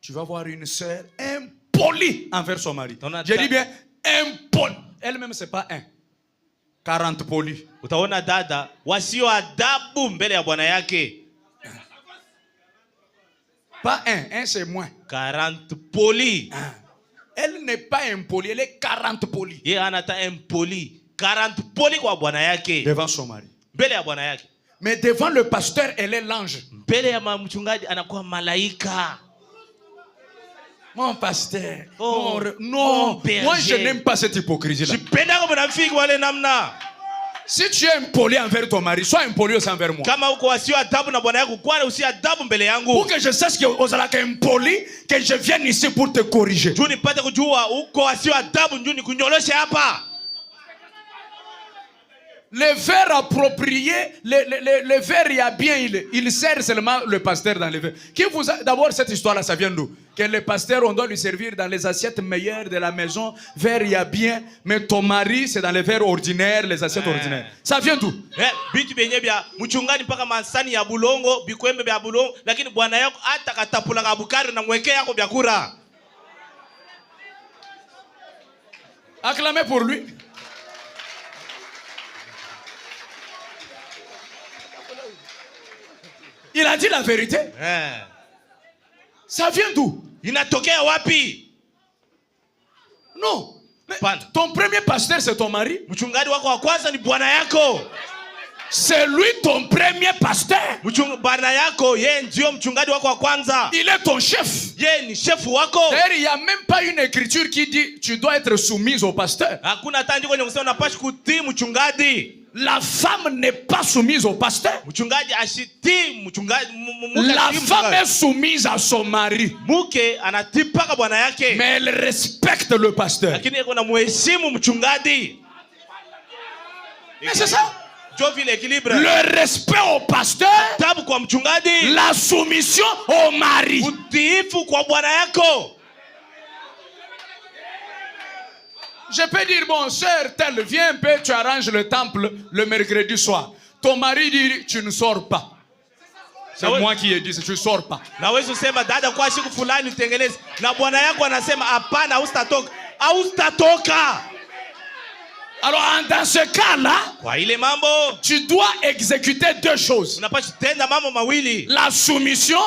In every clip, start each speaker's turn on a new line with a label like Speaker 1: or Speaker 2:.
Speaker 1: tu vas voir une sœur impolie envers son mari. J'ai dit bien impoli. Elle-même, c'est pas un. 40 polis.
Speaker 2: Utaona dada wasio adabu mbele ya bwana yake.
Speaker 1: Pas un c'est moins.
Speaker 2: 40 polis.
Speaker 1: Elle n'est pas impolie, elle est 40 polis.
Speaker 2: Yeye anata impoli. 40 polis kwa bwana yake.
Speaker 1: Devant son mari.
Speaker 2: Mbele ya bwana yake.
Speaker 1: Mais devant le pasteur, elle est l'ange.
Speaker 2: Mbele ya mchungaji anakuwa malaika.
Speaker 1: Mon pasteur.
Speaker 2: Oh,
Speaker 1: non, moi je n'aime pas cette hypocrisie-là. Si tu es impoli envers ton mari, sois impoli aussi envers moi. Pour que je sache que vous êtes impoli, que je vienne ici pour te corriger. Le verre approprié, le verre, il y a bien, il sert seulement le pasteur dans le verre. D'abord, cette histoire-là, ça vient d'où? Que le pasteur, on doit lui servir dans les assiettes meilleures de la maison. Verre, il y a bien, mais ton mari, c'est dans les verres ordinaires, les assiettes ordinaires. Ça vient d'où? Acclamez pour lui. Il a dit la vérité. Ça vient d'où?
Speaker 2: Inatokea wapi?
Speaker 1: Non. Ton premier pasteur, c'est ton mari.
Speaker 2: Mchungaji wako wa kwanza ni bwana yako.
Speaker 1: C'est lui ton premier pasteur.
Speaker 2: Bwana yako yeye ndio mchungaji wako wa kwanza.
Speaker 1: Il est ton chef.
Speaker 2: Yeye ni chef wako.
Speaker 1: D'ailleurs, il n'y a même pas une écriture qui dit tu dois être soumise au pasteur.
Speaker 2: Hakuna hata andiko kwenye kusema unapaswa kutii mchungaji.
Speaker 1: La femme n'est pas soumise au pasteur. La femme est soumise à son mari. Mais elle respecte le pasteur. Mais c'est ça. Le respect au pasteur. La soumission au mari. Je peux dire, bon, sœur, telle, viens un peu, tu arranges le temple le mercredi soir. Ton mari dit, tu ne sors pas. C'est moi qui ai dit, tu ne sors pas. Alors, dans ce cas-là, tu dois exécuter deux choses. La soumission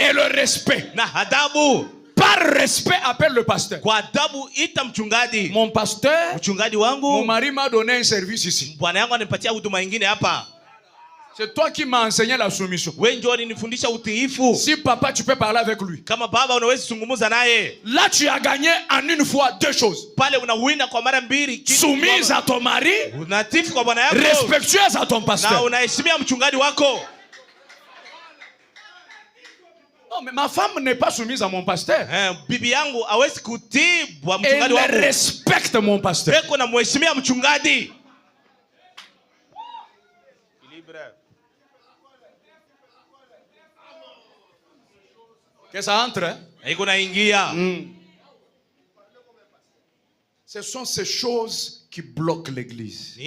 Speaker 1: et le respect. Par respect, appelle le pasteur. Mon pasteur, mon mari m'a donné un service ici. C'est toi qui m'as enseigné la soumission. Si papa, tu peux parler avec lui. Là, tu as gagné en une fois deux choses. Soumise à ton mari, respectueuse à ton pasteur. Non, mais ma femme n'est pas soumise à mon pasteur. Elle respecte mon pasteur. Que ça entre, hein? Ce sont ces choses qui bloquent l'église.